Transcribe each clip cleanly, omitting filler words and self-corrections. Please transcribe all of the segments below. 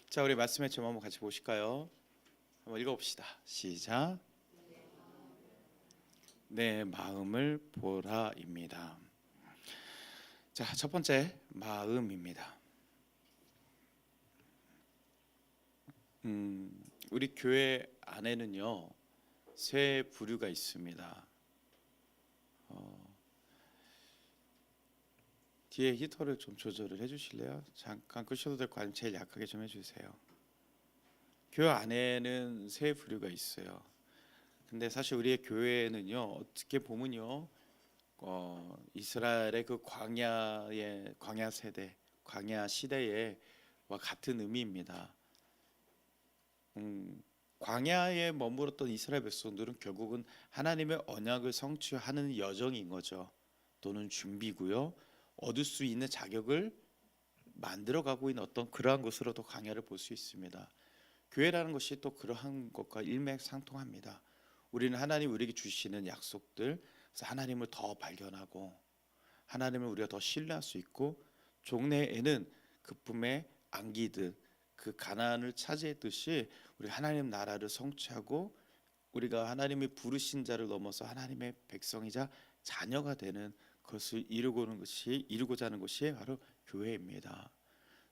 자, 우리 말씀의 제목 한번 같이 보실까요? 한번 읽어봅시다. 시작. 내 마음을 보라입니다. 자, 첫 번째 마음입니다. 우리 교회 안에는요 세 부류가 있습니다. 뒤에 히터를 좀 조절을 해주실래요? 잠깐 끄셔도 될 거 아니면 제일 약하게 좀 해주세요. 교회 안에는 세 부류가 있어요. 근데 사실 우리의 교회는요 어떻게 보면요 이스라엘의 그 광야 세대, 광야 시대에 와 같은 의미입니다. 광야에 머물렀던 이스라엘 백성들은 결국은 하나님의 언약을 성취하는 여정인 거죠. 또는 준비고요. 얻을 수 있는 자격을 만들어가고 있는 어떤 그러한 것으로도 광야를 볼 수 있습니다. 교회라는 것이 또 그러한 것과 일맥상통합니다. 우리는 하나님 우리에게 주시는 약속들, 그래서 하나님을 더 발견하고 하나님을 우리가 더 신뢰할 수 있고 종래에는 그쁨에 안기듯 그 가나안을 차지했듯이 우리 하나님 나라를 성취하고 우리가 하나님이 부르신 자를 넘어서 하나님의 백성이자 자녀가 되는 것을 이루고자 하는 것이 바로 교회입니다.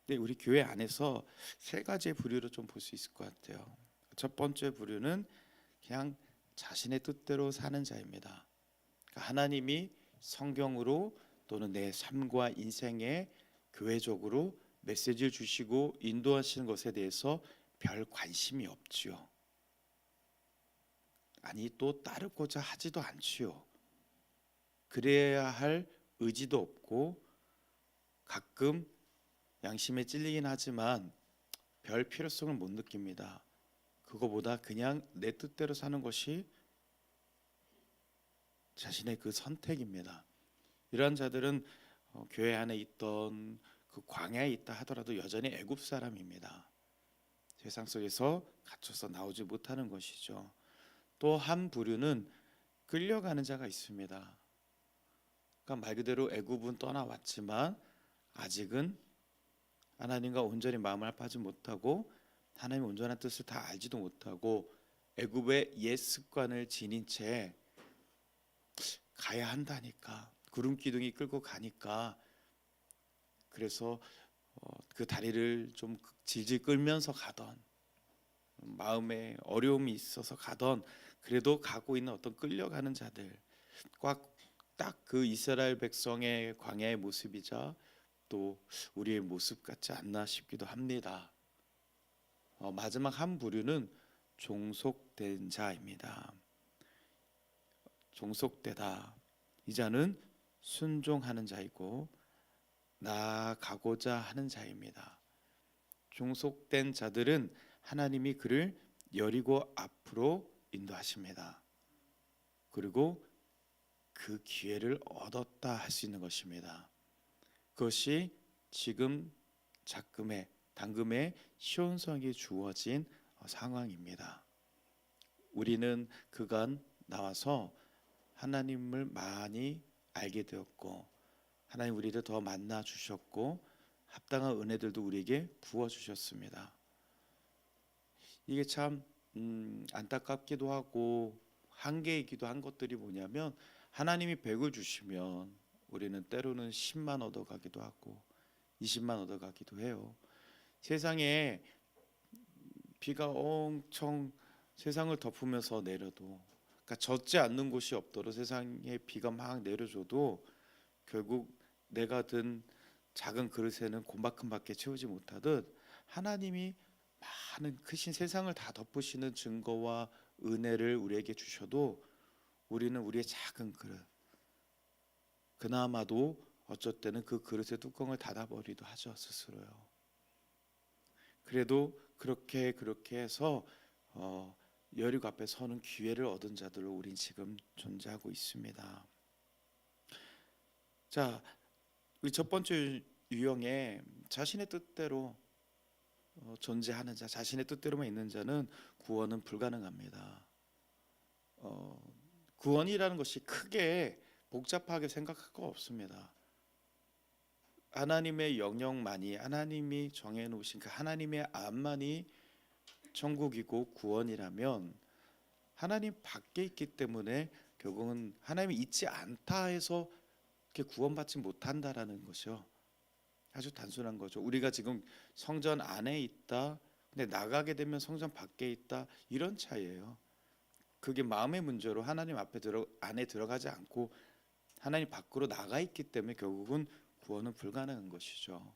근데 우리 교회 안에서 세 가지의 부류를 좀 볼 수 있을 것 같아요. 첫 번째 부류는 그냥 자신의 뜻대로 사는 자입니다. 그러니까 하나님이 성경으로 또는 내 삶과 인생에 교회적으로 메시지를 주시고 인도하시는 것에 대해서 별 관심이 없지요. 아니 또 따르고자 하지도 않지요. 그래야 할 의지도 없고 가끔 양심에 찔리긴 하지만 별 필요성을 못 느낍니다. 그거보다 그냥 내 뜻대로 사는 것이 자신의 그 선택입니다. 이러한 자들은 교회 안에 있던 그 광야에 있다 하더라도 여전히 애굽 사람입니다. 세상 속에서 갇혀서 나오지 못하는 것이죠. 또 한 부류는 끌려가는 자가 있습니다. 그러니까 말 그대로 애굽은 떠나왔지만 아직은 하나님과 온전히 마음을 합하지 못하고 하나님의 온전한 뜻을 다 알지도 못하고 애굽의 옛 습관을 지닌 채 가야 한다니까 구름 기둥이 끌고 가니까 그래서 그 다리를 좀 질질 끌면서 가던 마음에 어려움이 있어서 가던 그래도 가고 있는 어떤 끌려가는 자들 딱 그 이스라엘 백성의 광야의 모습이자 또 우리의 모습 같지 않나 싶기도 합니다. 마지막 한 부류는 종속된 자입니다. 종속되다. 이 자는 순종하는 자이고 나아가고자 하는 자입니다. 종속된 자들은 하나님이 그를 여리고 앞으로 인도하십니다. 그리고 그 기회를 얻었다 할 수 있는 것입니다. 그것이 지금 당금의 시온성이 주어진 상황입니다. 우리는 그간 나와서 하나님을 많이 알게 되었고 하나님 우리를 더 만나 주셨고 합당한 은혜들도 우리에게 부어 주셨습니다. 이게 참 안타깝기도 하고 한계이기도 한 것들이 뭐냐면 하나님이 100을 주시면 우리는 때로는 10만 얻어가기도 하고 20만 얻어가기도 해요. 세상에 비가 엄청 세상을 덮으면서 내려도 그러니까 젖지 않는 곳이 없도록 세상에 비가 막 내려줘도 결국 내가 든 작은 그릇에는 곰박음밖에 채우지 못하듯 하나님이 많은 크신 세상을 다 덮으시는 증거와 은혜를 우리에게 주셔도 우리는 우리의 작은 그릇 그나마도 어쩔 때는 그 그릇의 뚜껑을 닫아버리기도 하죠 스스로요. 그래도 그렇게 해서 여리고 앞에 서는 기회를 얻은 자들로 우린 지금 존재하고 있습니다. 자, 우리 첫 번째 유형에 자신의 뜻대로 존재하는 자, 자신의 뜻대로만 있는 자는 구원은 불가능합니다. 구원이라는 것이 크게 복잡하게 생각할 거 없습니다. 하나님의 영역만이, 하나님이 정해놓으신 그 하나님의 안만이 천국이고 구원이라면, 하나님 밖에 있기 때문에 결국은 하나님이 있지 않다 해서 이렇게 구원받지 못한다라는 것이요. 아주 단순한 거죠. 우리가 지금 성전 안에 있다, 근데 나가게 되면 성전 밖에 있다, 이런 차이예요. 그게 마음의 문제로 하나님 안에 들어가지 않고 하나님 밖으로 나가 있기 때문에 결국은 구원은 불가능한 것이죠.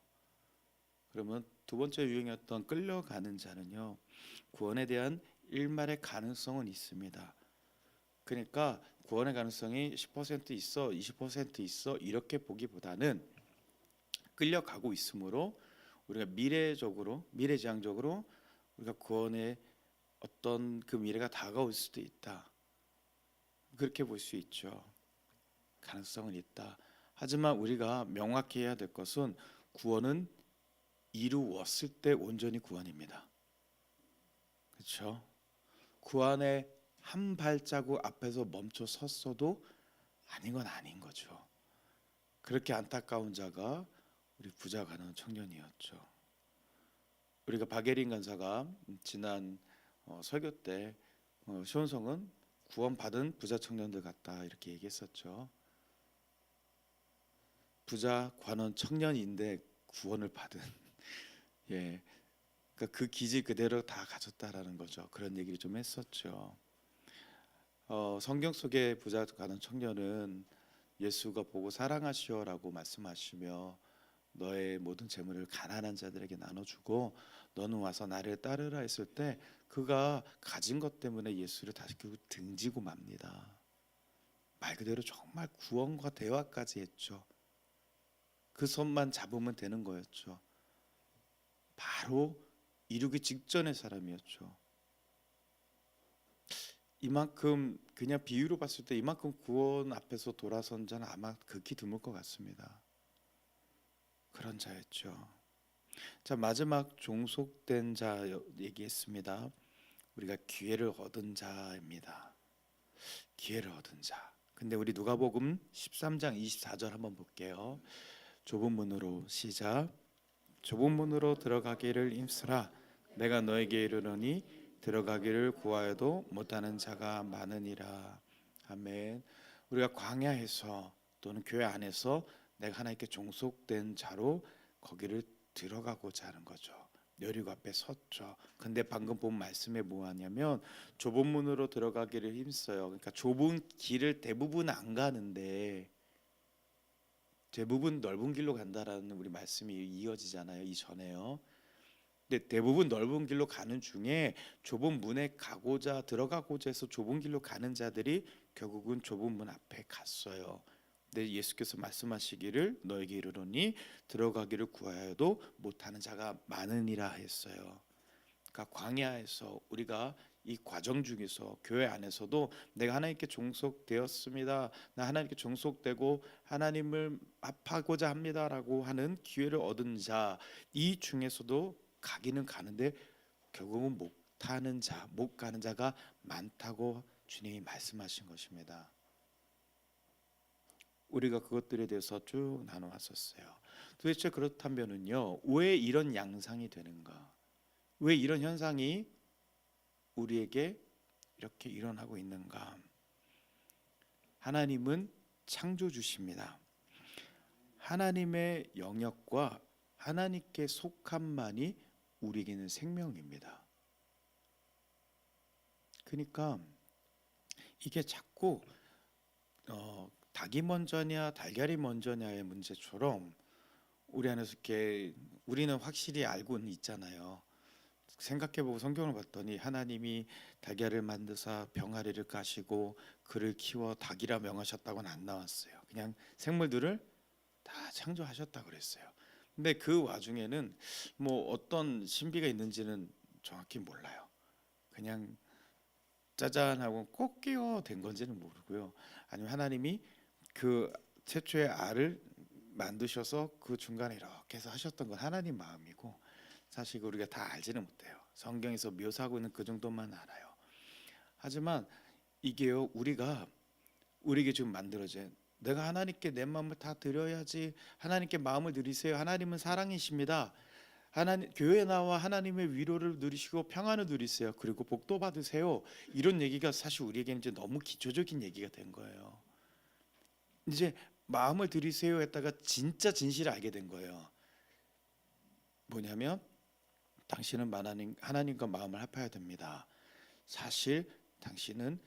그러면 두 번째 유형이었던 끌려가는 자는요, 구원에 대한 일말의 가능성은 있습니다. 그러니까 구원의 가능성이 10% 있어, 20% 있어, 이렇게 보기보다는 끌려가고 있으므로 우리가 미래지향적으로 우리가 구원의 어떤 그 미래가 다가올 수도 있다, 그렇게 볼 수 있죠. 가능성은 있다. 하지만 우리가 명확히 해야 될 것은 구원은 이루었을 때 온전히 구원입니다. 그렇죠? 구원의 한 발자국 앞에서 멈춰 섰어도 아닌 건 아닌 거죠. 그렇게 안타까운 자가 우리 부자 가난한 청년이었죠. 우리가 박예린 간사가 지난 설교 때 시온성은 구원받은 부자 청년들 같다, 이렇게 얘기했었죠. 부자 관원 청년인데 구원을 받은 예, 그러니까 그 기질 그대로 다 가졌다라는 거죠. 그런 얘기를 좀 했었죠. 성경 속의 부자 관원 청년은 예수가 보고 사랑하시오라고 말씀하시며 너의 모든 재물을 가난한 자들에게 나눠주고 너는 와서 나를 따르라 했을 때 그가 가진 것 때문에 예수를 다시 결국 등지고 맙니다. 말 그대로 정말 구원과 대화까지 했죠. 그 손만 잡으면 되는 거였죠. 바로 이루기 직전의 사람이었죠. 이만큼 그냥 비유로 봤을 때 이만큼 구원 앞에서 돌아선 자는 아마 극히 드물 것 같습니다. 그런 자였죠. 자, 마지막 종속된 자 얘기했습니다. 우리가 기회를 얻은 자입니다. 기회를 얻은 자. 근데 우리 누가복음 13장 24절 한번 볼게요. 좁은 문으로 시작. 좁은 문으로 들어가기를 힘쓰라. 내가 너에게 이르노니 들어가기를 구하여도 못하는 자가 많으니라. 아멘. 우리가 광야에서 또는 교회 안에서 내가 하나님께 종속된 자로 거기를 들어가고자 하는 거죠. 여리고 앞에 섰죠. 근데 방금 본 말씀에 뭐하냐면 좁은 문으로 들어가기를 힘써요. 그러니까 좁은 길을 대부분 안 가는데 대부분 넓은 길로 간다라는 우리 말씀이 이어지잖아요. 이전에요. 근데 대부분 넓은 길로 가는 중에 좁은 문에 들어가고자 해서 좁은 길로 가는 자들이 결국은 좁은 문 앞에 갔어요. 근데 예수께서 말씀하시기를 너에게 이르노니 들어가기를 구하여도 못하는 자가 많으니라 했어요. 그러니까 광야에서 우리가 이 과정 중에서 교회 안에서도 내가 하나님께 종속되었습니다. 나 하나님께 종속되고 하나님을 합하고자 합니다라고 하는 기회를 얻은 자, 이 중에서도 가기는 가는데 결국은 못 가는 자가 많다고 주님이 말씀하신 것입니다. 우리가 그것들에 대해서 쭉 나눠왔었어요. 도대체 그렇다면은요, 왜 이런 양상이 되는가? 왜 이런 현상이 우리에게 이렇게 일어나고 있는가? 하나님은 창조주십니다. 하나님의 영역과 하나님께 속함만이 우리에게는 생명입니다. 그러니까 이게 자꾸 닭이 먼저냐 달걀이 먼저냐의 문제처럼 우리 안에서 이렇게 우리는 확실히 알고는 있잖아요. 생각해보고 성경을 봤더니 하나님이 달걀을 만드사 병아리를 까시고 그를 키워 닭이라 명하셨다고는 안 나왔어요. 그냥 생물들을 다 창조하셨다 그랬어요. 근데 그 와중에는 뭐 어떤 신비가 있는지는 정확히 몰라요. 그냥 짜잔하고 꼭 끼워된 건지는 모르고요. 아니면 하나님이 그 최초의 알을 만드셔서 그 중간에 이렇게 해서 하셨던 건 하나님 마음이고 사실 우리가 다 알지는 못해요. 성경에서 묘사하고 있는 그 정도만 알아요. 하지만 이게요, 우리에게 지금 만들어진 내가 하나님께 내 마음을 다 드려야지. 하나님께 마음을 드리세요. 하나님은 사랑이십니다. 하나님 교회 나와 하나님의 위로를 누리시고 평안을 누리세요. 그리고 복도 받으세요. 이런 얘기가 사실 우리에게는 이제 너무 기초적인 얘기가 된 거예요. 이제 마음을 드리세요 했다가 진짜 진실을 알게 된 거예요. 뭐냐면 당신은 하나님과 마음을 합해야 됩니다. 사실 당신은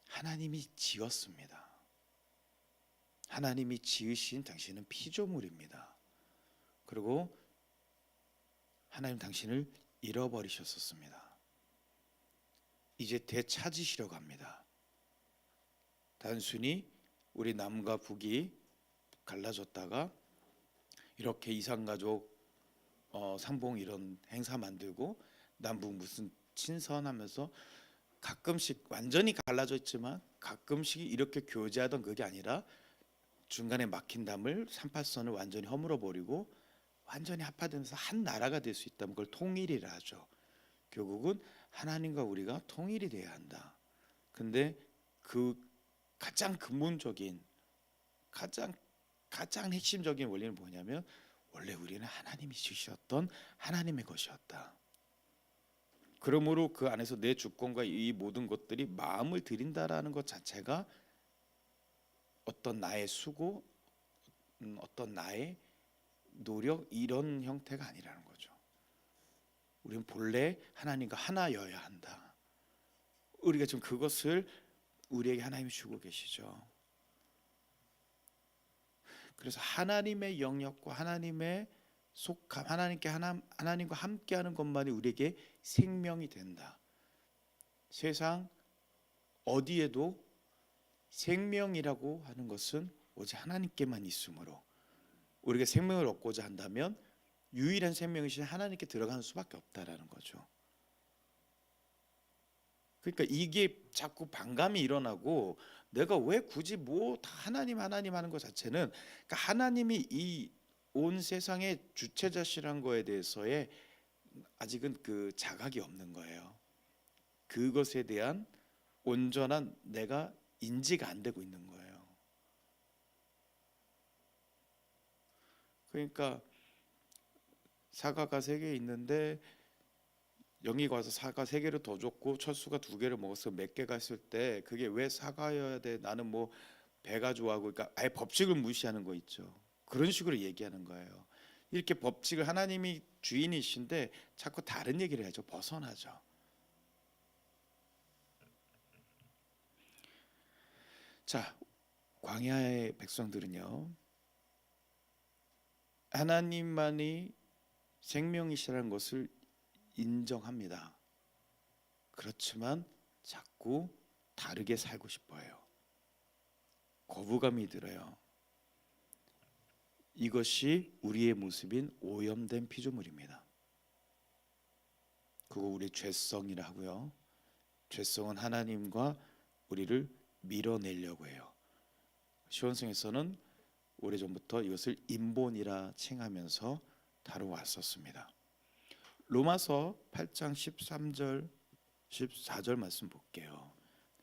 하나님이 지었습니다. 하나님이 지으신 당신은 피조물입니다. 그리고 하나님 당신을 잃어버리셨었습니다. 이제 되찾으시려고 합니다. 단순히 우리 남과 북이 갈라졌다가 이렇게 이산가족 상봉 이런 행사 만들고 남북 무슨 친선하면서 가끔씩 완전히 갈라져 있지만 가끔씩 이렇게 교제하던 그게 아니라 중간에 막힌 담을 38선을 완전히 허물어 버리고 완전히 합화되면서 한 나라가 될 수 있다면 그걸 통일이라 하죠. 결국은 하나님과 우리가 통일이 돼야 한다. 근데 그 가장 근본적인 가장 핵심적인 원리는 뭐냐면 원래 우리는 하나님이 주셨던 하나님의 것이었다. 그러므로 그 안에서 내 주권과 이 모든 것들이 마음을 드린다라는 것 자체가 어떤 나의 수고, 어떤 나의 노력 이런 형태가 아니라는 거죠. 우리는 본래 하나님과 하나여야 한다. 우리가 지금 그것을 우리에게 하나님이 주고 계시죠. 그래서 하나님의 영역과 하나님의 속함, 하나님과 함께하는 것만이 우리에게 생명이 된다. 세상 어디에도 생명이라고 하는 것은 오직 하나님께만 있으므로 우리가 생명을 얻고자 한다면 유일한 생명이신 하나님께 들어가는 수밖에 없다라는 거죠. 그러니까 이게 자꾸 반감이 일어나고 내가 왜 굳이 뭐 다 하나님 하는 것 자체는 그러니까 하나님이 이 온 세상의 주체자시란 거에 대해서의 아직은 그 자각이 없는 거예요. 그것에 대한 온전한 내가 인지가 안 되고 있는 거예요. 그러니까 사과가 3개 있는데 영이 와서 사과 3개를 더 줬고 철수가 2개를 먹었어 몇 개가 있을 때 그게 왜 사과여야 돼? 나는 뭐 배가 좋아하고 그러니까 아예 법칙을 무시하는 거 있죠. 그런 식으로 얘기하는 거예요. 이렇게 법칙을 하나님이 주인이신데 자꾸 다른 얘기를 하죠. 벗어나죠. 자, 광야의 백성들은요. 하나님만이 생명이시라는 것을 인정합니다. 그렇지만 자꾸 다르게 살고 싶어요. 거부감이 들어요. 이것이 우리의 모습인 오염된 피조물입니다. 그거 우리 죄성이라 하고요. 죄성은 하나님과 우리를 밀어내려고 해요. 시원성에서는 오래전부터 이것을 인본이라 칭하면서 다루어왔었습니다. 로마서 8장 13절 14절 말씀 볼게요.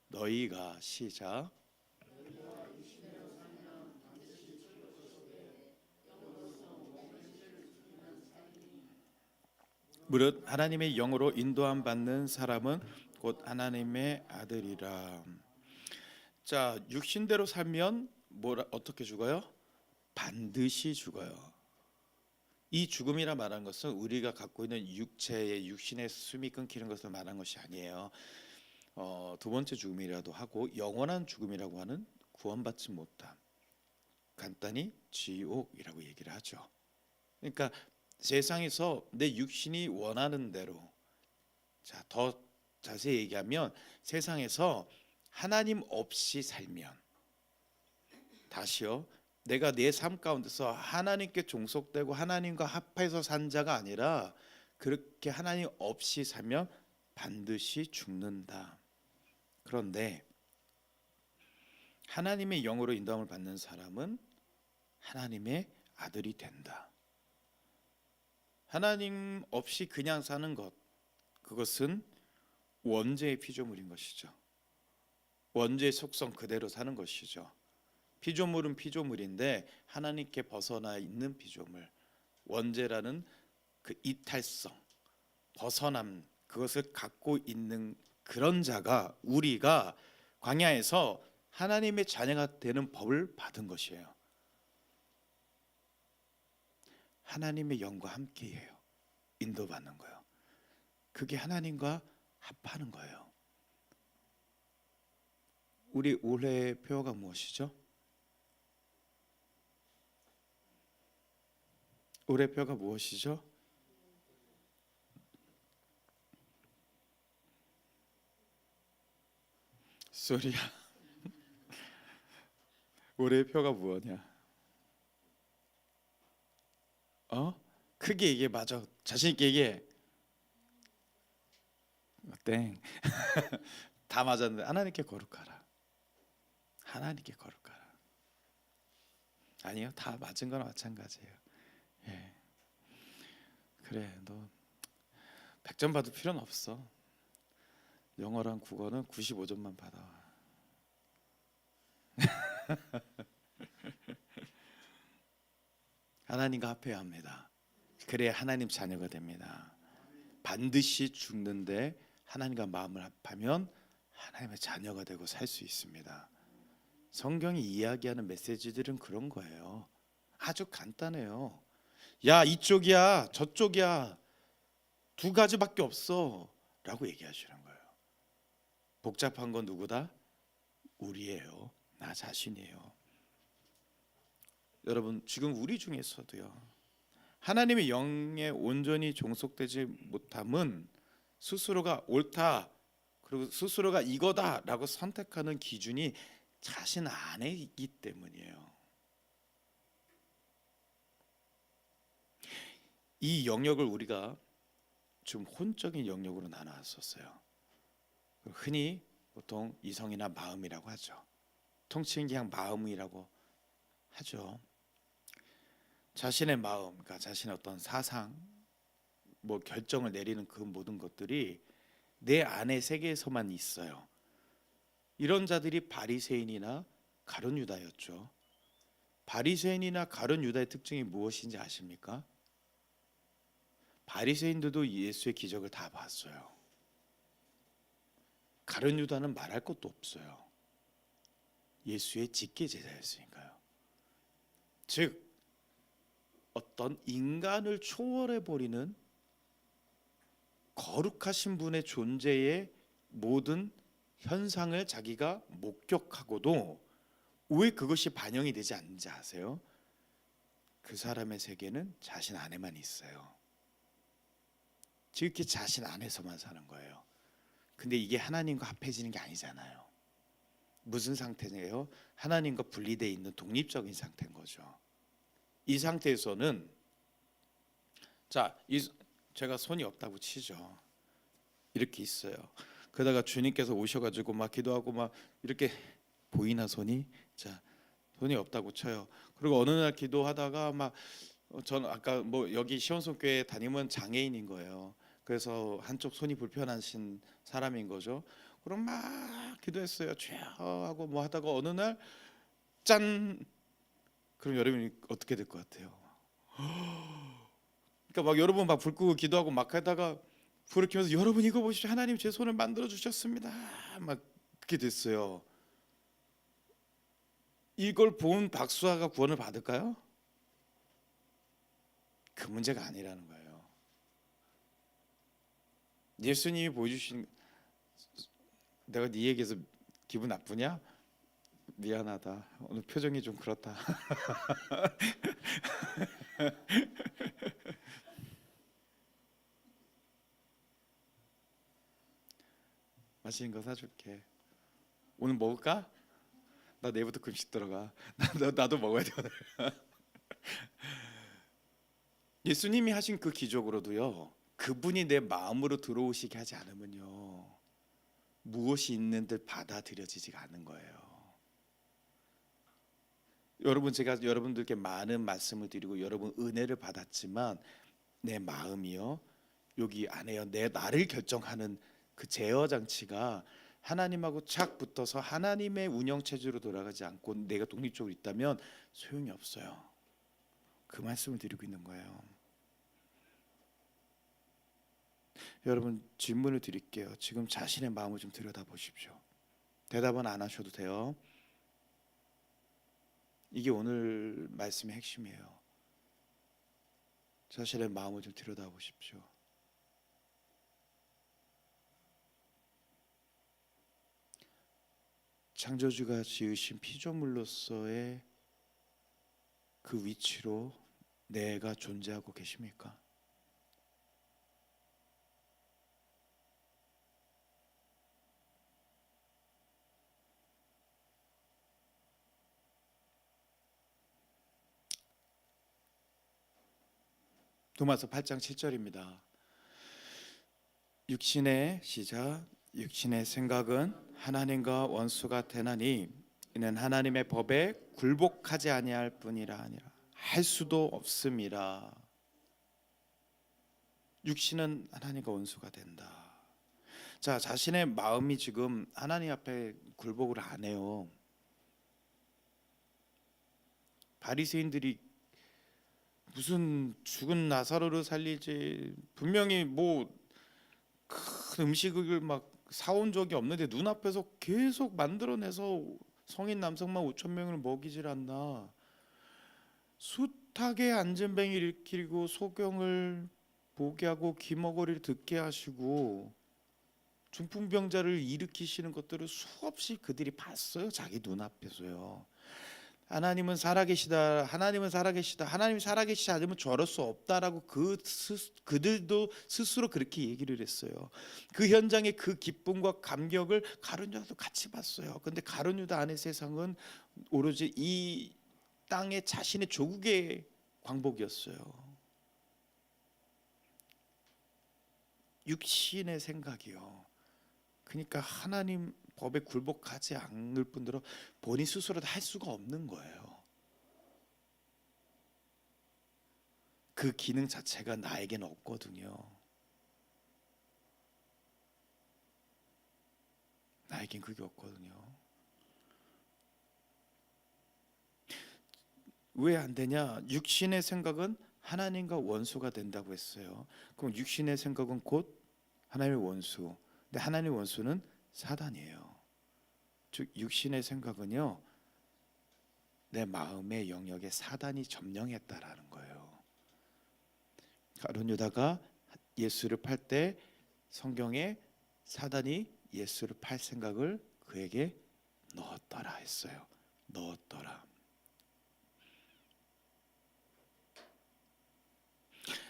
너희가 시작 무릇 하나님의 영으로 인도함 받는 사람은 곧 하나님의 아들이라. 자, 육신대로 살면 어떻게 죽어요? 반드시 죽어요. 이 죽음이라 말한 것은 우리가 갖고 있는 육신의 숨이 끊기는 것을 말한 것이 아니에요. 2번째 죽음이라도 하고 영원한 죽음이라고 하는 구원받지 못함. 간단히 지옥이라고 얘기를 하죠. 그러니까 세상에서 내 육신이 원하는 대로 더 자세히 얘기하면 세상에서 하나님 없이 살면 다시요. 내가 내 삶 가운데서 하나님께 종속되고 하나님과 합해서 산 자가 아니라 그렇게 하나님 없이 살면 반드시 죽는다. 그런데 하나님의 영으로 인도함을 받는 사람은 하나님의 아들이 된다. 하나님 없이 그냥 사는 것, 그것은 원죄의 피조물인 것이죠. 원죄의 속성 그대로 사는 것이죠. 피조물은 피조물인데 하나님께 벗어나 있는 피조물, 원죄라는 그 이탈성, 벗어남, 그것을 갖고 있는 그런 자가, 우리가 광야에서 하나님의 자녀가 되는 법을 받은 것이에요. 하나님의 영과 함께해요. 인도받는 거예요. 그게 하나님과 합하는 거예요. 우리 올해의 표어가 무엇이죠? 올해 표어가 무엇이죠? 소리야. 올해의 표어가 무엇이냐? 크게 얘기해. 맞아. 자신 있게 얘기해. 땡. 다 맞았는데 하나님께 거룩하라. 하나님께 거룩하라. 아니요, 다 맞은 거나 마찬가지예요. 예. 그래, 너 100점 받을 필요는 없어. 영어랑 국어는 95점만 받아. 하나님과 합해야 합니다. 그래야 하나님 자녀가 됩니다. 반드시 죽는데 하나님과 마음을 합하면 하나님의 자녀가 되고 살 수 있습니다. 성경이 이야기하는 메시지들은 그런 거예요. 아주 간단해요. 야, 이쪽이야, 저쪽이야, 두 가지밖에 없어 라고 얘기하시는 거예요. 복잡한 건 누구다? 우리예요. 나 자신이에요. 여러분, 지금 우리 중에서도요, 하나님의 영에 온전히 종속되지 못함은 스스로가 옳다, 그리고 스스로가 이거다라고 선택하는 기준이 자신 안에 있기 때문이에요. 이 영역을 우리가 좀 혼적인 영역으로 나눴었어요. 흔히 보통 이성이나 마음이라고 하죠. 통칭 그냥 마음이라고 하죠. 자신의 마음, 그러니까 자신의 어떤 사상, 뭐 결정을 내리는 그 모든 것들이 내 안의 세계에서만 있어요. 이런 자들이 바리새인이나 가룟 유다였죠. 바리새인이나 가룟 유다의 특징이 무엇인지 아십니까? 바리새인들도 예수의 기적을 다 봤어요. 가룟 유다는 말할 것도 없어요. 예수의 직계 제자였으니까요. 즉 어떤 인간을 초월해 버리는 거룩하신 분의 존재의 모든 현상을 자기가 목격하고도 왜 그것이 반영이 되지 않는지 아세요? 그 사람의 세계는 자신 안에만 있어요. 지극히 자신 안에서만 사는 거예요. 근데 이게 하나님과 합해지는 게 아니잖아요. 무슨 상태예요? 하나님과 분리되어 있는 독립적인 상태인 거죠. 이 상태에서는 제가 손이 없다고 치죠. 이렇게 있어요. 그러다가 주님께서 오셔가지고 막 기도하고 막 이렇게 보이나 손이? 자, 손이 없다고 쳐요. 그리고 어느 날 기도하다가 막 저는 아까 뭐 여기 시온손교회 담임은 장애인인 거예요. 그래서 한쪽 손이 불편하신 사람인 거죠. 그럼 막 기도했어요. 주여 하고 뭐 하다가 어느 날 짠! 그럼 여러분이 어떻게 될 것 같아요? 그러니까 막 여러분 막 불 끄고 기도하고 막 하다가 불을 켜면서 여러분 이거 보십시오. 하나님 제 손을 만들어 주셨습니다. 막 그렇게 됐어요. 이걸 본 박수아가 구원을 받을까요? 그 문제가 아니라는 거예요. 예수님이 보여주신, 내가 네 얘기해서 기분 나쁘냐? 미안하다. 오늘 표정이 좀 그렇다. 맛있는 거 사줄게. 오늘 먹을까? 나 내일부터 금식 들어가. 나도 먹어야 돼 오늘. 예수님이 하신 그 기적으로도요, 그분이 내 마음으로 들어오시게 하지 않으면요, 무엇이 있는 듯 받아들여지지가 않는 거예요. 여러분, 제가 여러분들께 많은 말씀을 드리고 여러분 은혜를 받았지만 내 마음이요, 여기 안에요, 내 나를 결정하는 그 제어 장치가 하나님하고 착 붙어서 하나님의 운영 체제로 돌아가지 않고 내가 독립적으로 있다면 소용이 없어요. 그 말씀을 드리고 있는 거예요. 여러분, 질문을 드릴게요. 지금 자신의 마음을 좀 들여다보십시오. 대답은 안 하셔도 돼요. 이게 오늘 말씀의 핵심이에요. 자신의 마음을 좀 들여다보십시오. 창조주가 지으신 피조물로서의 그 위치로 내가 존재하고 계십니까? 로마서 8장 7절입니다. 육신의 시작, 육신의 생각은 하나님과 원수가 되나니 이는 하나님의 법에 굴복하지 아니할 뿐이라 아니라 할 수도 없음이라. 육신은 하나님과 원수가 된다. 자, 자신의 마음이 지금 하나님 앞에 굴복을 안 해요. 바리새인들이 무슨 죽은 나사로를 살리지, 분명히 뭐 큰 음식을 막 사온 적이 없는데 눈앞에서 계속 만들어내서 성인 남성만 5천 명을 먹이질 않나. 숱하게 안전뱅이를 일으키고 소경을 보게 하고 귀머거리를 듣게 하시고 중풍병자를 일으키시는 것들을 수없이 그들이 봤어요. 자기 눈앞에서요. 하나님은 살아계시다. 하나님은 살아계시다. 하나님이 살아계시지 않으면 저럴 수 없다라고 그들도 스스로 그렇게 얘기를 했어요. 그 현장의 그 기쁨과 감격을 가룟 유다도 같이 봤어요. 근데 가룟 유다 안의 세상은 오로지 이 땅의 자신의 조국의 광복이었어요. 육신의 생각이요. 그러니까 하나님 법에 굴복하지 않을 뿐더러 본인 스스로도 할 수가 없는 거예요. 그 기능 자체가 나에게는 없거든요. 나에겐 그게 없거든요. 왜 안 되냐? 육신의 생각은 하나님과 원수가 된다고 했어요. 그럼 육신의 생각은 곧 하나님의 원수. 근데 하나님의 원수는 사단이에요. 즉 육신의 생각은요, 내 마음의 영역에 사단이 점령했다라는 거예요. 가룟 유다가 예수를 팔 때 성경에 사단이 예수를 팔 생각을 그에게 넣었더라 했어요. 넣었더라.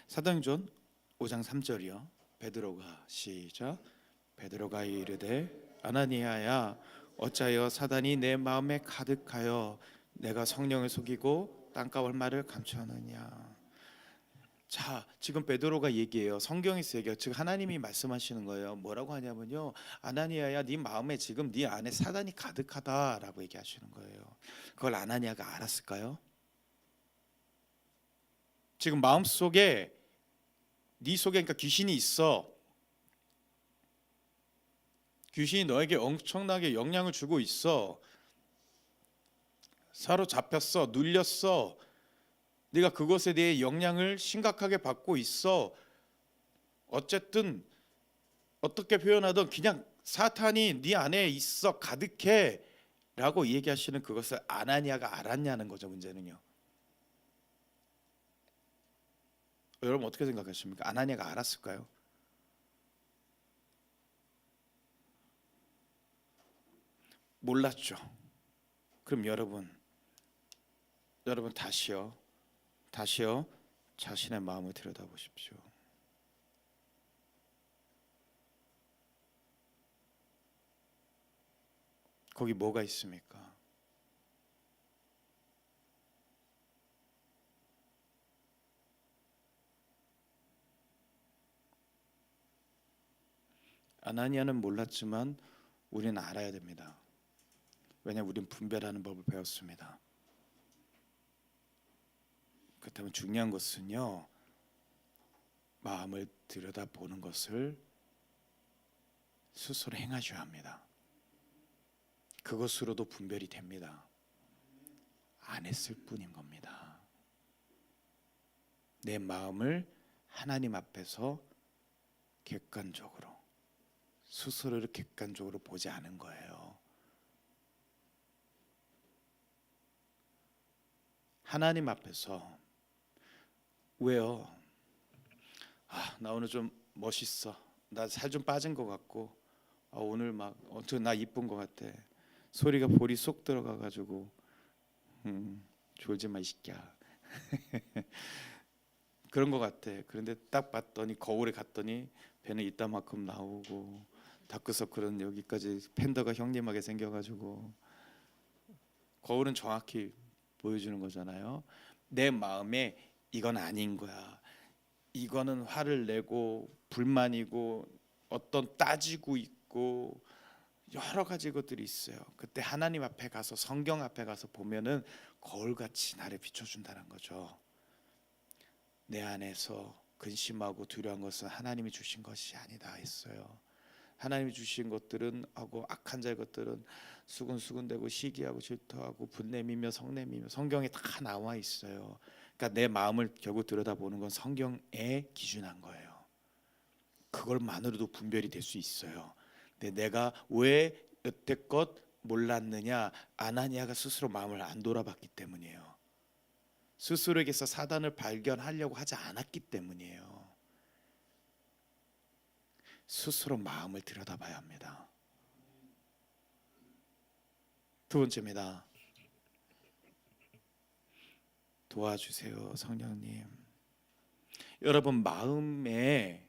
사도행전 5장 3절이요. 베드로가 시작. 베드로가 이르되 아나니아야 어찌하여 사단이 내 마음에 가득하여 내가 성령을 속이고 땅값 얼마를 감추었느냐. 자, 지금 베드로가 얘기해요. 성경에서 얘기해요. 즉 하나님이 말씀하시는 거예요. 뭐라고 하냐면요, 아나니아야 네 마음에 지금 네 안에 사단이 가득하다라고 얘기하시는 거예요. 그걸 아나니아가 알았을까요? 지금 마음속에 네 속에 그러니까 귀신이 있어. 귀신이 너에게 엄청나게 영향을 주고 있어. 사로잡혔어. 눌렸어. 네가 그것에 대해 영향을 심각하게 받고 있어. 어쨌든 어떻게 표현하든 그냥 사탄이 네 안에 있어. 가득해 라고 얘기하시는 그것을 아나니아가 알았냐는 거죠. 문제는요. 여러분 어떻게 생각하십니까? 아나니아가 알았을까요? 몰랐죠. 그럼 여러분 다시요 자신의 마음을 들여다보십시오. 거기 뭐가 있습니까? 아나니아는 몰랐지만 우리는 알아야 됩니다. 왜냐하면 우리는 분별하는 법을 배웠습니다. 그렇다면 중요한 것은요, 마음을 들여다보는 것을 스스로 행하셔야 합니다. 그것으로도 분별이 됩니다. 안 했을 뿐인 겁니다. 내 마음을 하나님 앞에서 객관적으로, 스스로를 객관적으로 보지 않은 거예요. 하나님 앞에서 왜요? 나 오늘 좀 멋있어. 나 살 좀 빠진 것 같고, 오늘 막 나 이쁜 것 같아. 소리가 볼이 쏙 들어가가지고 졸지 마 이 새끼야. 그런 것 같아. 그런데 딱 봤더니 거울에 갔더니 배는 이따만큼 나오고 다크서클은 여기까지 팬더가 형님하게 생겨가지고 거울은 정확히 보여주는 거잖아요. 내 마음에 이건 아닌 거야. 이거는 화를 내고 불만이고 어떤 따지고 있고 여러 가지 것들이 있어요. 그때 하나님 앞에 가서 성경 앞에 가서 보면은 거울같이 나를 비춰준다는 거죠. 내 안에서 근심하고 두려운 것은 하나님이 주신 것이 아니다 했어요. 하나님이 주신 것들은 하고 악한 자의 것들은 수근수근대고 시기하고 질투하고 분냄이며 성냄이며 성경에 다 나와 있어요. 그러니까 내 마음을 결국 들여다보는 건 성경에 기준한 거예요. 그걸만으로도 분별이 될 수 있어요. 근데 내가 왜 여태껏 몰랐느냐, 아나니아가 스스로 마음을 안 돌아봤기 때문이에요. 스스로에게서 사단을 발견하려고 하지 않았기 때문이에요. 스스로 마음을 들여다봐야 합니다. 두 번째입니다. 도와주세요, 성령님. 여러분, 마음에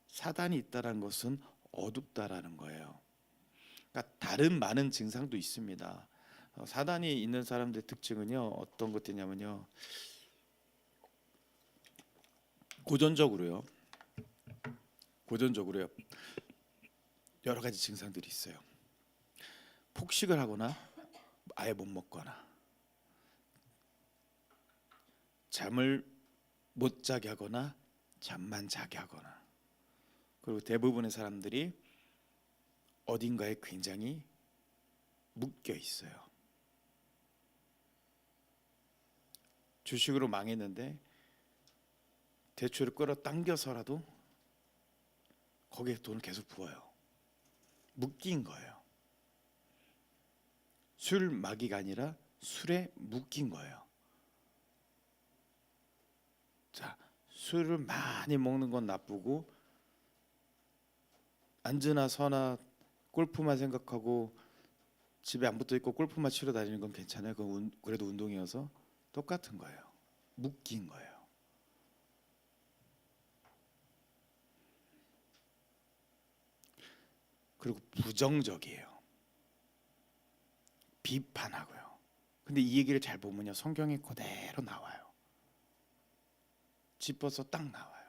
사단이 있다는 것은 어둡다라는 거예요. 그러니까 다른 많은 증상도 있습니다. 사단이 있는 사람들의 특징은요, 어떤 것들이냐면요, 고전적으로요 여러 가지 증상들이 있어요. 폭식을 하거나 아예 못 먹거나 잠을 못 자게 하거나 잠만 자게 하거나, 그리고 대부분의 사람들이 어딘가에 굉장히 묶여 있어요. 주식으로 망했는데 대출을 끌어당겨서라도 거기에 돈을 계속 부어요. 묶인 거예요. 술 마귀가 아니라 술에 묶인 거예요. 자, 술을 많이 먹는 건 나쁘고 앉으나 서나 골프만 생각하고 집에 안 붙어 있고 골프만 치러 다니는 건 괜찮아요. 그건 그래도 운동이어서 똑같은 거예요. 묶인 거예요. 그리고 부정적이에요. 비판하고요. 근데 이 얘기를 잘 보면요, 성경에 그대로 나와요. 짚어서 딱 나와요.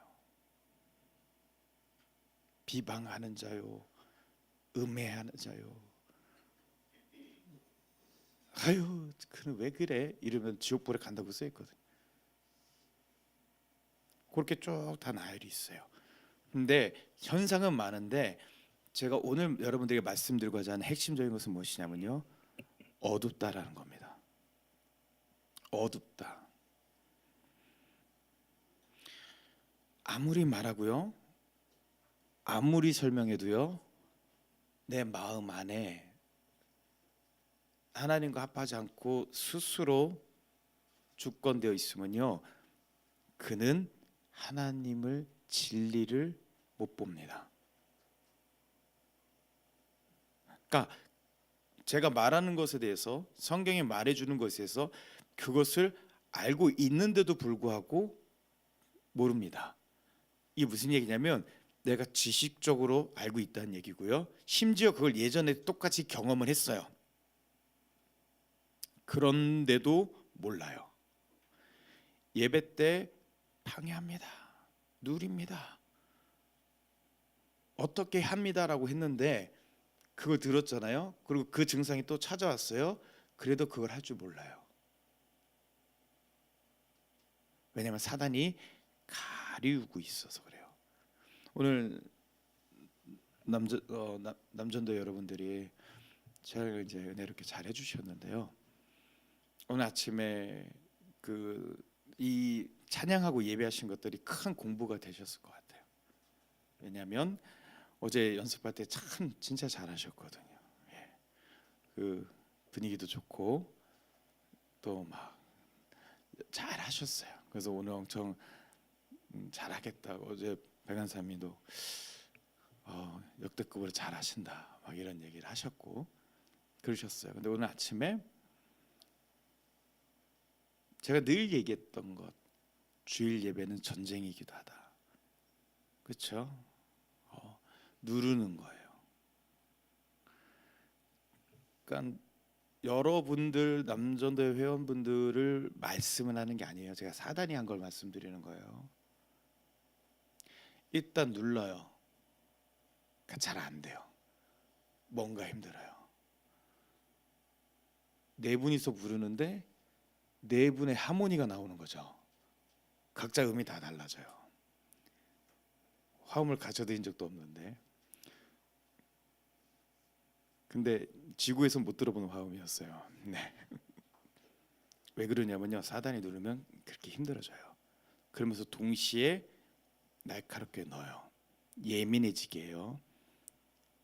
비방하는 자요, 음해하는 자요. 아유, 그는 왜 그래? 이러면 지옥불에 간다고 써 있거든요. 그렇게 쭉 다 나열이 있어요. 근데 현상은 많은데 제가 오늘 여러분들에게 말씀드리고자 하는 핵심적인 것은 무엇이냐면요, 어둡다라는 겁니다. 어둡다. 아무리 말하고요, 아무리 설명해도요, 내 마음 안에 하나님과 합하지 않고 스스로 주권되어 있으면요, 그는 하나님을 진리를 못 봅니다. 그러니까 제가 말하는 것에 대해서, 성경이 말해주는 것에 대해서 그것을 알고 있는데도 불구하고 모릅니다. 이게 무슨 얘기냐면 내가 지식적으로 알고 있다는 얘기고요, 심지어 그걸 예전에 똑같이 경험을 했어요. 그런데도 몰라요. 예배 때 방해합니다, 누립니다, 어떻게 합니다라고 했는데 그걸 들었잖아요. 그리고 그 증상이 또 찾아왔어요. 그래도 그걸 할 줄 몰라요. 왜냐하면 사단이 가리우고 있어서 그래요. 오늘 남전도 여러분들이 저를 이제 은혜롭게 잘 해주셨는데요. 오늘 아침에 이 찬양하고 예배하신 것들이 큰 공부가 되셨을 것 같아요. 왜냐하면 어제 연습할 때 참 진짜 잘하셨거든요. 예. 그 분위기도 좋고 또 막 잘하셨어요. 그래서 오늘 엄청 잘하겠다고 어제 백안사님도 역대급으로 잘하신다 막 이런 얘기를 하셨고 그러셨어요. 근데 오늘 아침에 제가 늘 얘기했던 것, 주일 예배는 전쟁이기도 하다. 그렇죠? 누르는 거예요. 그러니까 여러분들 남전도회 회원분들을 말씀을 하는 게 아니에요. 제가 사단이 한 걸 말씀드리는 거예요. 일단 눌러요. 그러니까 잘 안 돼요. 뭔가 힘들어요. 네 분이서 부르는데 네 분의 하모니가 나오는 거죠. 각자 음이 다 달라져요. 화음을 가져드린 적도 없는데, 근데 지구에서 못 들어보는 화음이었어요. 네. 왜 그러냐면요, 사단이 누르면 그렇게 힘들어져요. 그러면서 동시에 날카롭게 넣어요. 예민해지게 해요.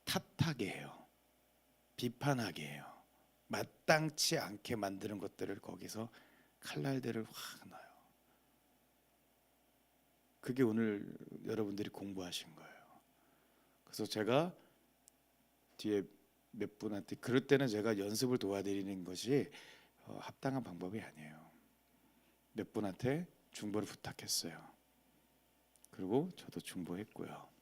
탓하게 해요. 비판하게 해요. 마땅치 않게 만드는 것들을 거기서 칼날들을 확 넣어요. 그게 오늘 여러분들이 공부하신 거예요. 그래서 제가 뒤에 몇 분한테, 그럴 때는 제가 연습을 도와드리는 것이 합당한 방법이 아니에요. 몇 분한테 중보를 부탁했어요. 그리고 저도 중보했고요.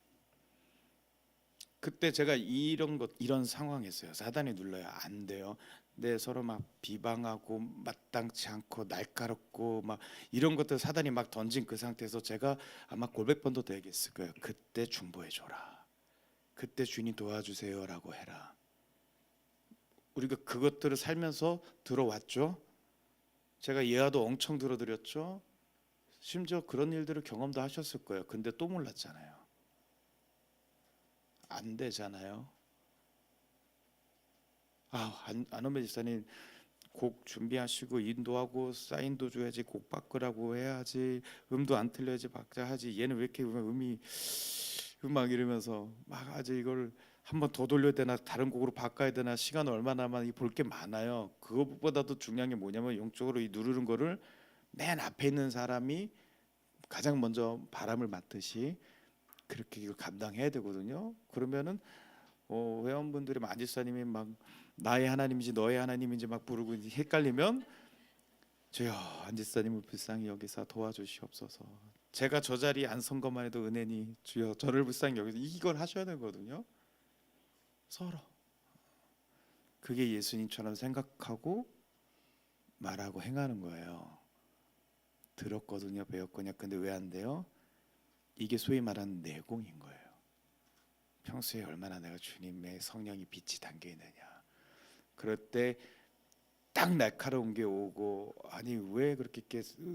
그때 제가 이런 상황이었어요. 사단이 눌러요. 안 돼요. 네, 서로 막 비방하고 마땅치 않고 날카롭고 막 이런 것들 사단이 막 던진 그 상태에서 제가 아마 골백 번도 더 얘기했을 거예요. 그때 중보해줘라. 그때 주님 도와주세요라고 해라. 우리가 그것들을 살면서 들어왔죠. 제가 예화도 엄청 들어드렸죠. 심지어 그런 일들을 경험도 하셨을 거예요. 근데 또 몰랐잖아요. 안 되잖아요. 안원배 집사님 곡 준비하시고 인도하고 사인도 줘야지, 곡 바꾸라고 해야지, 음도 안 틀려야지 박자 하지, 얘는 왜 이렇게 음악 이러면서 막 아직 이걸 한 번 더 돌려야 되나, 다른 곡으로 바꿔야 되나, 시간 얼마나 많이 볼 게 많아요. 그것보다도 중요한 게 뭐냐면 영적으로 이 누르는 거를 맨 앞에 있는 사람이 가장 먼저 바람을 맡듯이 그렇게 이걸 감당해야 되거든요. 그러면은 회원분들이 안지사님이 막 나의 하나님인지 너의 하나님인지 막 부르고 헷갈리면 주여 안지사님을 불쌍히 여기사 도와주시옵소서. 제가 저 자리에 안 선 것만 해도 은혜니 주여 저를 불쌍히 여기서 이걸 하셔야 되거든요. 서로 그게 예수님처럼 생각하고 말하고 행하는 거예요. 들었거든요, 배웠거든요. 근데 왜 안 돼요? 이게 소위 말하는 내공인 거예요. 평소에 얼마나 내가 주님의 성령이 빛이 담겨 있느냐. 그럴 때 딱 날카로운 게 오고, 아니 왜 그렇게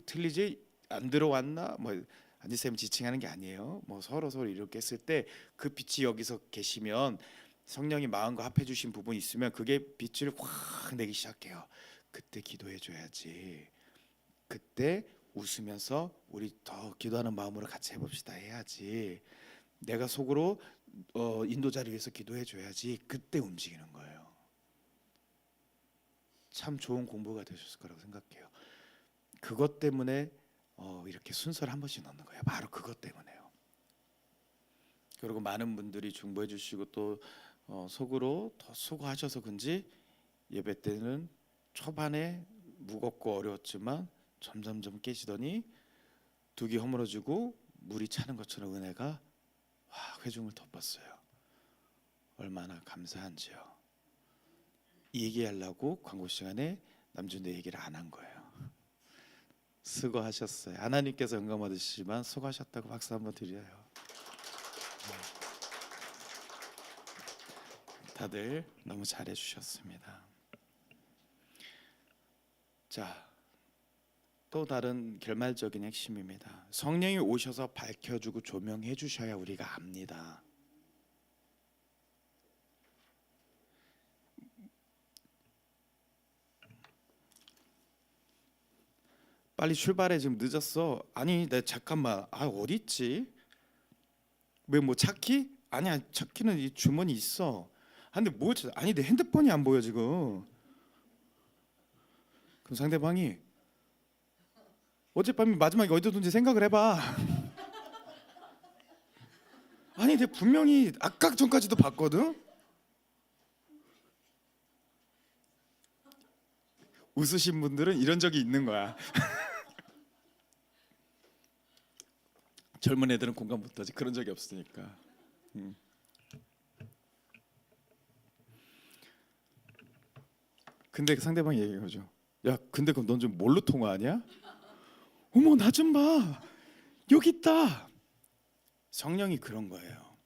틀리지? 안 들어왔나? 뭐 안지쌤 지칭하는 게 아니에요. 뭐 서로 이렇게 했을 때 그 빛이 여기서 계시면 성령이 마음과 합해 주신 부분이 있으면 그게 빛을 확 내기 시작해요. 그때 기도해 줘야지. 그때 웃으면서 우리 더 기도하는 마음으로 같이 해봅시다 해야지. 내가 속으로 인도자를 위해서 기도해 줘야지. 그때 움직이는 거예요. 참 좋은 공부가 되셨을 거라고 생각해요. 그것 때문에 이렇게 순서를 한 번씩 넣는 거예요. 바로 그것 때문에요. 그리고 많은 분들이 중보해 주시고 또 속으로 더 수고하셔서 그런지 예배 때는 초반에 무겁고 어려웠지만 점점점 깨지더니 둑이 허물어지고 물이 차는 것처럼 은혜가 회중을 덮었어요. 얼마나 감사한지요. 이 얘기하려고 광고 시간에 남준대 얘기를 안 한 거예요. 수고하셨어요. 하나님께서 영광 받으시지만 수고하셨다고 박수 한번 드려요. 다들 너무 잘해 주셨습니다. 자, 또 다른 결말적인 핵심입니다. 성령이 오셔서 밝혀주고 조명해 주셔야 우리가 압니다. 빨리 출발해, 지금 늦었어. 아니, 내 잠깐만. 아, 어디 있지? 왜 뭐 차키? 아니야, 차키는 이 주머니 있어. 아, 근데 뭐 아니, 내 핸드폰이 안 보여 지금. 그럼 상대방이 어젯밤에 마지막에 어디든지 생각을 해봐. 아니, 내가 분명히 아까 전까지도 봤거든. 웃으신 분들은 이런 적이 있는 거야. 젊은 애들은 공감 못하지. 그런 적이 없으니까. 근데 상대방이 얘기해 보죠. 야, 근데 그럼 넌 좀 뭘로 통화하냐? 어머, 나 좀 봐. 여기 있다. 성령이 그런 거예요.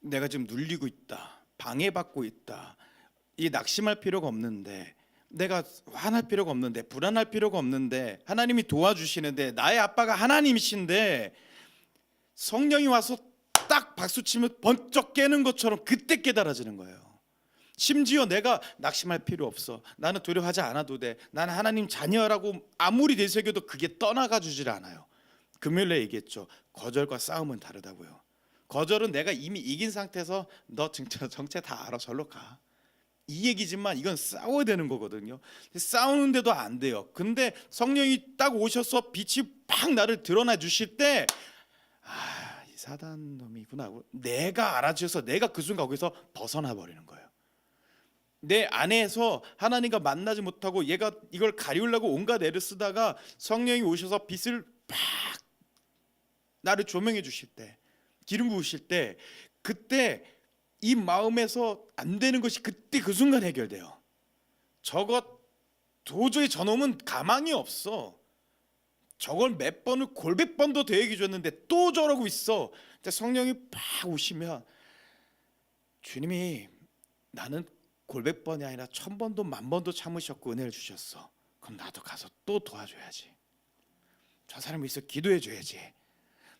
내가 지금 눌리고 있다. 방해받고 있다. 이 낙심할 필요가 없는데, 내가 화날 필요가 없는데, 불안할 필요가 없는데, 하나님이 도와주시는데, 나의 아빠가 하나님이신데, 성령이 와서 딱 박수 치면 번쩍 깨는 것처럼 그때 깨달아지는 거예요. 심지어 내가 낙심할 필요 없어. 나는 두려워하지 않아도 돼. 나는 하나님 자녀라고 아무리 내새겨도 그게 떠나가 주질 않아요. 금요일에 얘기했죠. 거절과 싸움은 다르다고요. 거절은 내가 이미 이긴 상태에서 너 정체 다 알아, 절로 가. 이 얘기지만 이건 싸워야 되는 거거든요. 싸우는데도 안 돼요. 근데 성령이 딱 오셔서 빛이 팍 나를 드러나 주실 때, 아, 이 사단 놈이구나. 내가 알아주셔서 내가 그 순간 거기서 벗어나 버리는 거예요. 내 안에서 하나님과 만나지 못하고 얘가 이걸 가리우려고 온갖 애를 쓰다가 성령이 오셔서 빛을 팍 나를 조명해 주실 때, 기름 부으실 때, 그때 이 마음에서 안 되는 것이 그때 그 순간 해결돼요. 저것 도저히 저놈은 가망이 없어. 저걸 몇 번을 골백 번도 더 얘기해 줬는데 또 저러고 있어. 근데 성령이 팍 오시면, 주님이 나는 골백 번이 아니라 1000번도 10,000번도 참으셨고 은혜를 주셨어. 그럼 나도 가서 또 도와줘야지. 저 사람을 위해서 기도해 줘야지.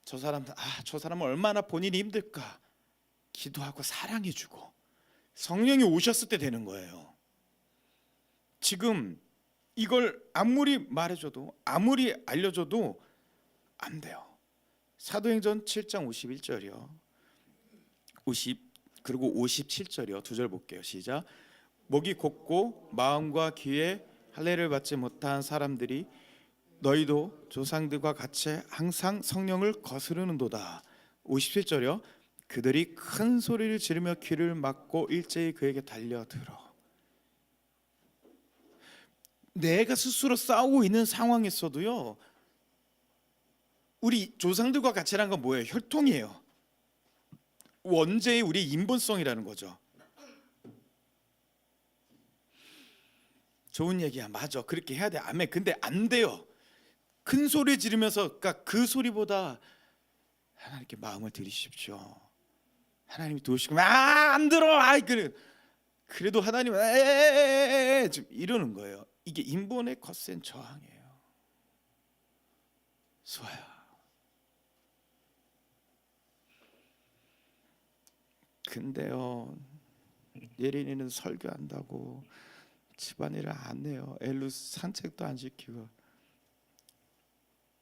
저 사람은 얼마나 본인이 힘들까 기도하고 사랑해 주고. 성령이 오셨을 때 되는 거예요. 지금 이걸 아무리 말해줘도 아무리 알려줘도 안 돼요. 사도행전 7장 51절이요. 50 그리고 57절이요. 두 절 볼게요. 시작. 목이 곧고 마음과 귀에 할례를 받지 못한 사람들이 너희도 조상들과 같이 항상 성령을 거스르는도다. 57절이요. 그들이 큰 소리를 지르며 귀를 막고 일제히 그에게 달려들어. 내가 스스로 싸우고 있는 상황에서도요, 우리 조상들과 같이란 건 뭐예요? 혈통이에요. 원죄의 우리 인본성이라는 거죠. 좋은 얘기야, 맞아, 그렇게 해야 돼, 아멘. 근데 안 돼요. 큰 소리 지르면서, 그러니까 그 소리보다 하나님께 마음을 들이십시오. 하나님이 도우시고, 안 들어, 그래도 하나님 지금 이러는 거예요. 이게 인본의 거센 저항이에요. 수아야, 근데요, 예린이는 설교한다고 집안일을 안 해요. 엘루 산책도 안 시키고.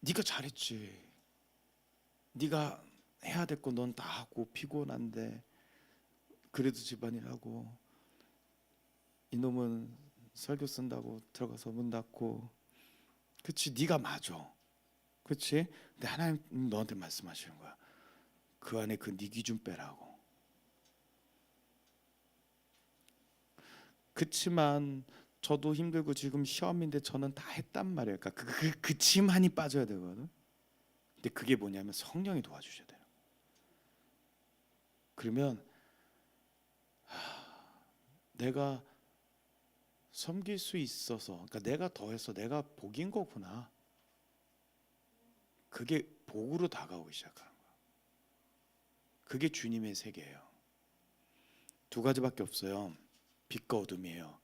네가 잘했지. 네가 해야 될 거 넌 다 하고 피곤한데 그래도 집안일 하고. 이놈은 설교 쓴다고 들어가서 문 닫고. 그치, 네가 맞아. 그치? 근데 하나님 너한테 말씀하시는 거야. 그 안에 그 네 기준 빼라고. 그치만 저도 힘들고 지금 시험인데 저는 다 했단 말이에요. 그러니까 그치만이 빠져야 되거든. 근데 그게 뭐냐면 성령이 도와주셔야 돼요. 그러면 내가 섬길 수 있어서, 그러니까 내가 더해서 내가 복인 거구나. 그게 복으로 다가오기 시작하는 거야. 그게 주님의 세계예요. 두 가지밖에 없어요. 빛과 어둠이에요.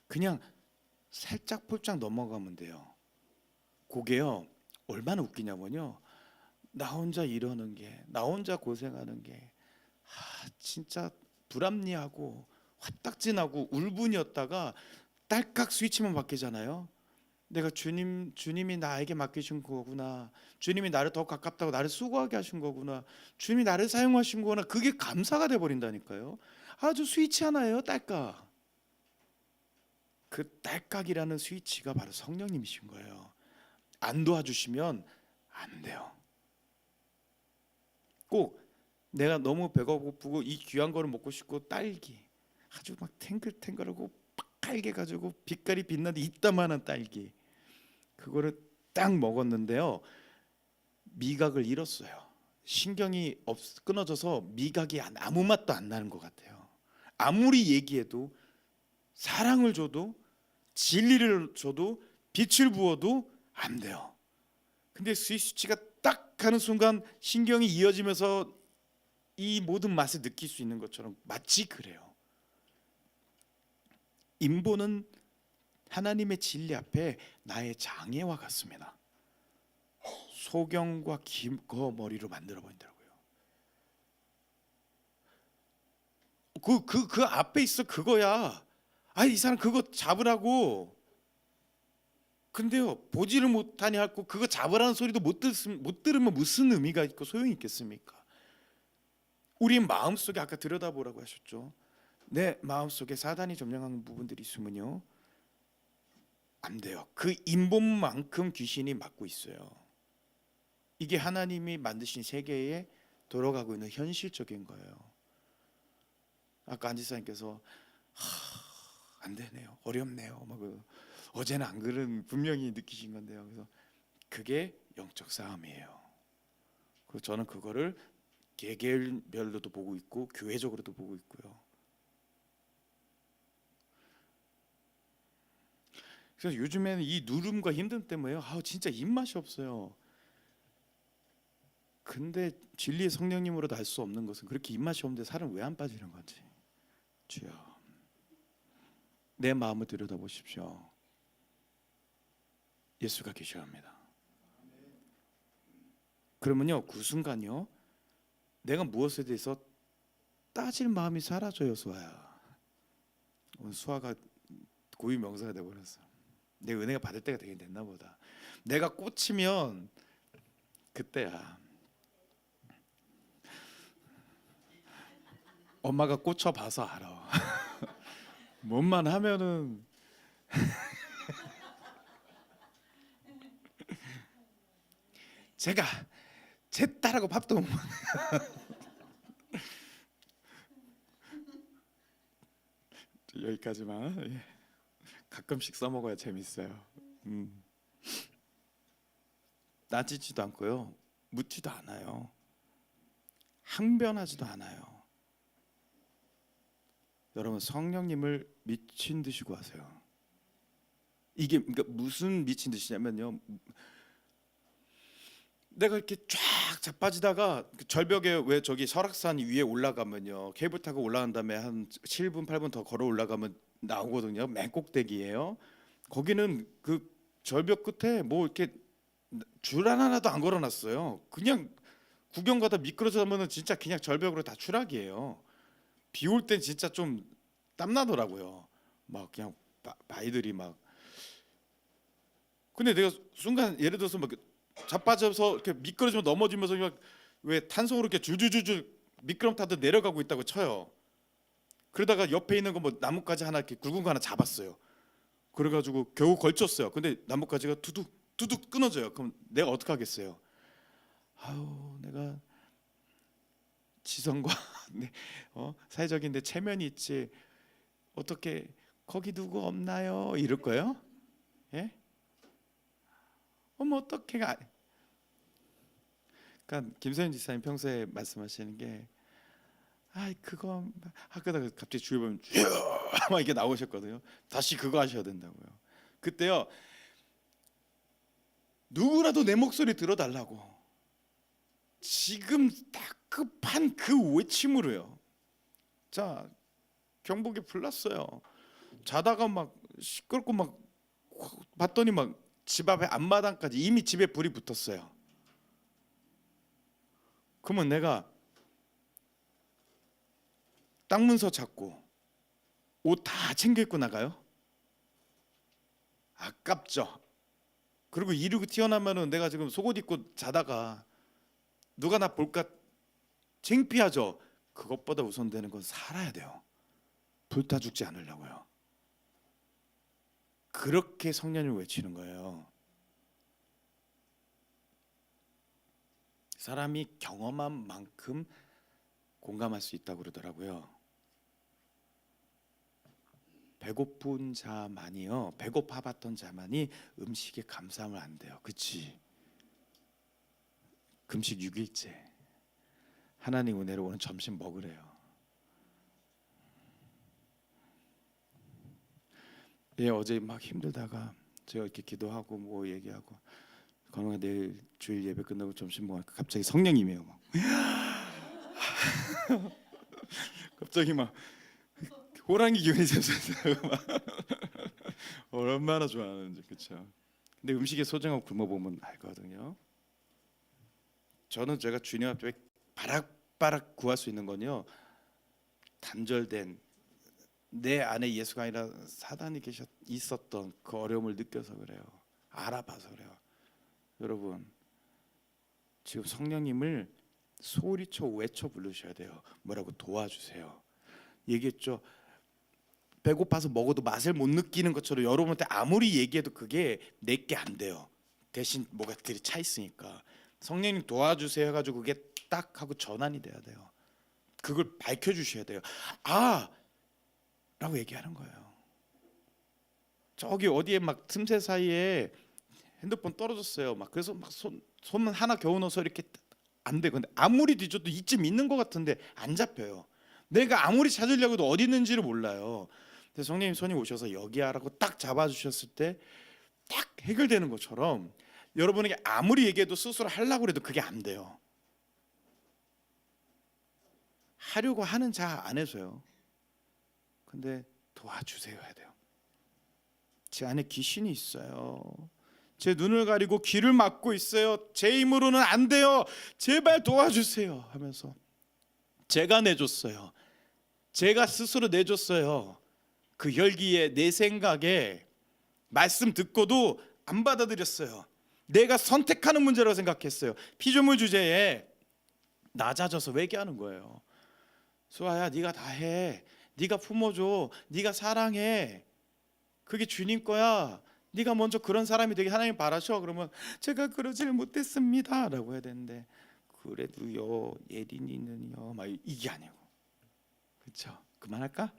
그냥 살짝 폴짝 넘어가면 돼요. 그게요, 얼마나 웃기냐면요, 나 혼자 이러는 게, 나 혼자 고생하는 게 진짜 불합리하고 화딱지나고 울분이었다가 딸깍 스위치만 바뀌잖아요. 내가 주님이 나에게 맡기신 거구나. 주님이 나를 더 가깝다고 나를 수고하게 하신 거구나. 주님이 나를 사용하신 거구나. 그게 감사가 돼 버린다니까요. 아주 스위치 하나예요, 딸깍. 그 딸깍이라는 스위치가 바로 성령님이신 거예요. 안 도와주시면 안 돼요. 꼭 내가 너무 배가 고프고 이 귀한 거를 먹고 싶고 딸기 아주 막 탱글탱글하고 빨개 가지고 빛깔이 빛나는 이따만한 딸기 그거를 딱 먹었는데요. 미각을 잃었어요. 신경이 끊어져서 미각이 아무 맛도 안 나는 것 같아요. 아무리 얘기해도 사랑을 줘도 진리를 줘도 빛을 부어도 안 돼요. 근데 스위치가 딱 하는 순간 신경이 이어지면서 이 모든 맛을 느낄 수 있는 것처럼 마치 그래요. 인본은 하나님의 진리 앞에 나의 장애와 같습니다. 소경과 김거머리로 만들어 버린다고요. 그 앞에 있어 그거야. 이 사람 그거 잡으라고. 근데요 보지를 못하니 하고 그거 잡으라는 소리도 못 들으면 무슨 의미가 있고 소용이 있겠습니까? 우리 마음속에 아까 들여다보라고 하셨죠. 내 마음속에 사단이 점령하는 부분들이 있으면요 안 돼요. 그 인본만큼 귀신이 맡고 있어요. 이게 하나님이 만드신 세계에 돌아가고 있는 현실적인 거예요. 아까 안지사님께서 안 되네요, 어렵네요. 어제는 안 그런 분명히 느끼신 건데요. 그래서 그게 영적 싸움이에요. 그리고 저는 그거를 개개별로도 보고 있고 교회적으로도 보고 있고요. 그래서 요즘에는 이 누름과 힘듦 때문에요. 진짜 입맛이 없어요. 근데 진리의 성령님으로도 알 수 없는 것은 그렇게 입맛이 없는데 살은 왜 안 빠지는 건지. 주여, 내 마음을 들여다보십시오. 예수가 계셔야 합니다. 그러면요 그 순간요 내가 무엇에 대해서 따질 마음이 사라져요. 수아야, 오늘 수아가 고유 명사가 돼버렸어. 내 은혜가 받을 때가 되긴 됐나 보다. 내가 꽂히면 그때야. 엄마가 꽂혀봐서 알아. 뭔만 하면은 제가 제 딸하고 밥도 못 먹는 여기까지만. 예. 가끔씩 써먹어야 재밌어요. 따지지도 않고요 묻지도 않아요. 항변하지도 않아요. 여러분 성령님을 미친 듯이 구하세요. 이게 그러니까 무슨 미친 듯이냐면요 내가 이렇게 쫙 자빠지다가 그 절벽에 왜 저기 설악산 위에 올라가면요 케이블 타고 올라간 다음에 한 7분 8분 더 걸어 올라가면 나오거든요. 맨 꼭대기예요. 거기는 그 절벽 끝에 뭐 이렇게 줄 하나도 안 걸어놨어요. 그냥 구경 가다 미끄러져 가면은 진짜 그냥 절벽으로 다 추락이에요. 비 올 땐 진짜 좀 땀나더라고요. 막 그냥 바위들이 막. 근데 내가 순간 예를 들어서 막 자빠져서 이렇게 미끄러지면 넘어지면서 막 왜 탄성으로 이렇게 줄줄줄줄 미끄럼 타듯 내려가고 있다고 쳐요. 그러다가 옆에 있는 거 뭐 나뭇가지 하나 이렇게 굵은 거 하나 잡았어요. 그래가지고 겨우 걸쳤어요. 근데 나뭇가지가 두둑 두둑 끊어져요. 그럼 내가 어떻게 하겠어요? 내가 지성과 사회적인데 체면이 있지 어떻게 거기 누구 없나요? 이럴 거예요? 예? 어떻게 그러니까 김서연 지사님 평소에 말씀하시는 게 그거 하다가 갑자기 주위에 보면 막 이렇게 나오셨거든요. 다시 그거 하셔야 된다고요. 그때요 누구라도 내 목소리 들어달라고 지금 다급한 그 외침으로요. 자 경보기 불났어요. 자다가 막 시끄럽고 막 봤더니 막 집 앞에 앞마당까지 이미 집에 불이 붙었어요. 그러면 내가 땅 문서 찾고 옷 다 챙겨 입고 나가요? 아깝죠. 그리고 이르고 튀어나면은 내가 지금 속옷 입고 자다가 누가 나 볼까 창피하죠. 그것보다 우선되는 건 살아야 돼요. 불타 죽지 않으려고요. 그렇게 성령을 외치는 거예요. 사람이 경험한 만큼 공감할 수 있다고 그러더라고요. 배고픈 자만이요, 배고파봤던 자만이 음식에 감사하면 안 돼요. 그치? 금식 6일째 하나님 은혜로 오늘 점심 먹으래요. 예, 어제 막 힘들다가 제가 이렇게 기도하고 뭐 얘기하고 건우가 내일 주일 예배 끝나고 점심 먹으니까 갑자기 성령님이에요. 막 갑자기 막 호랑이 기운이 샘솟아요. 막 얼마나 좋아하는지. 그렇죠. 근데 음식의 소중함 굶어보면 알거든요. 저는 제가 주님 앞에 바락바락 구할 수 있는 건요, 단절된 내 안에 예수가 아니라 사단이 있었던 그 어려움을 느껴서 그래요. 알아봐서 그래요. 여러분, 지금 성령님을 소리쳐 외쳐 부르셔야 돼요. 뭐라고? 도와주세요. 얘기했죠. 배고파서 먹어도 맛을 못 느끼는 것처럼 여러분한테 아무리 얘기해도 그게 내게 안 돼요. 대신 뭐가 그리 차 있으니까 성령님 도와주세요 해가지고 그게 딱 하고 전환이 돼야 돼요. 그걸 밝혀주셔야 돼요. 아! 라고 얘기하는 거예요. 저기 어디에 막 틈새 사이에 핸드폰 떨어졌어요. 막 그래서 막 손만 하나 겨우 넣어서 이렇게 안 돼. 근데 아무리 뒤져도 이쯤 있는 것 같은데 안 잡혀요. 내가 아무리 찾으려고 해도 어디 있는지를 몰라요. 근데 성령님 손이 오셔서 여기 하라고 딱 잡아주셨을 때 딱 해결되는 것처럼 여러분에게 아무리 얘기해도 스스로 하려고 해도 그게 안 돼요. 하려고 하는 자 안에서요. 근데 도와주세요 해야 돼요. 제 안에 귀신이 있어요. 제 눈을 가리고 귀를 막고 있어요. 제 힘으로는 안 돼요. 제발 도와주세요 하면서 제가 내줬어요. 제가 스스로 내줬어요. 그 열기에 내 생각에 말씀 듣고도 안 받아들였어요. 내가 선택하는 문제라고 생각했어요. 피조물 주제에 낮아져서 회개하는 거예요. 수아야, 네가 다 해. 네가 품어줘. 네가 사랑해. 그게 주님 거야. 네가 먼저 그런 사람이 되게 하나님 바라셔. 그러면 제가 그러질 못했습니다 라고 해야 되는데, 그래도요 예린이는요 막 이게 아니고. 그렇죠? 그만할까?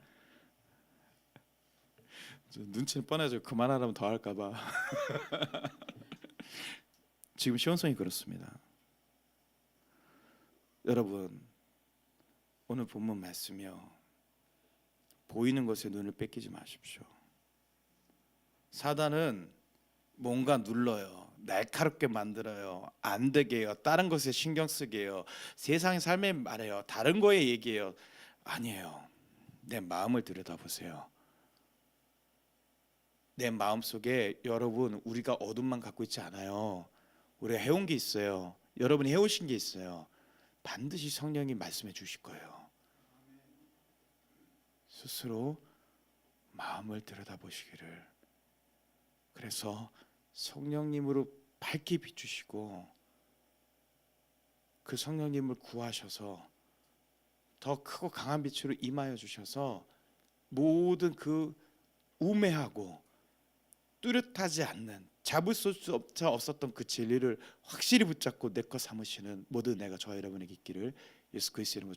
눈치는 뻔하죠. 그만하라면 더 할까 봐. 지금 시온성이 그렇습니다. 여러분, 오늘 본문 말씀이요, 보이는 것에 눈을 뺏기지 마십시오. 사단은 뭔가 눌러요. 날카롭게 만들어요. 안 되게 해요. 다른 것에 신경 쓰게 해요. 세상의 삶에 말해요. 다른 거에 얘기해요. 아니에요. 내 마음을 들여다보세요. 내 마음속에 여러분, 우리가 어둠만 갖고 있지 않아요. 우리가 해온 게 있어요. 여러분이 해오신 게 있어요. 반드시 성령이 말씀해 주실 거예요. 스스로 마음을 들여다보시기를. 그래서 성령님으로 밝게 비추시고 그 성령님을 구하셔서 더 크고 강한 빛으로 임하여 주셔서 모든 그 우매하고 뚜렷하지 않는, 잡을 수 없었던 그 진리를 확실히 붙잡고 내 것 삼으시는 모든 내가 저와 여러분에게 있기를 예수 그리스도 이름으로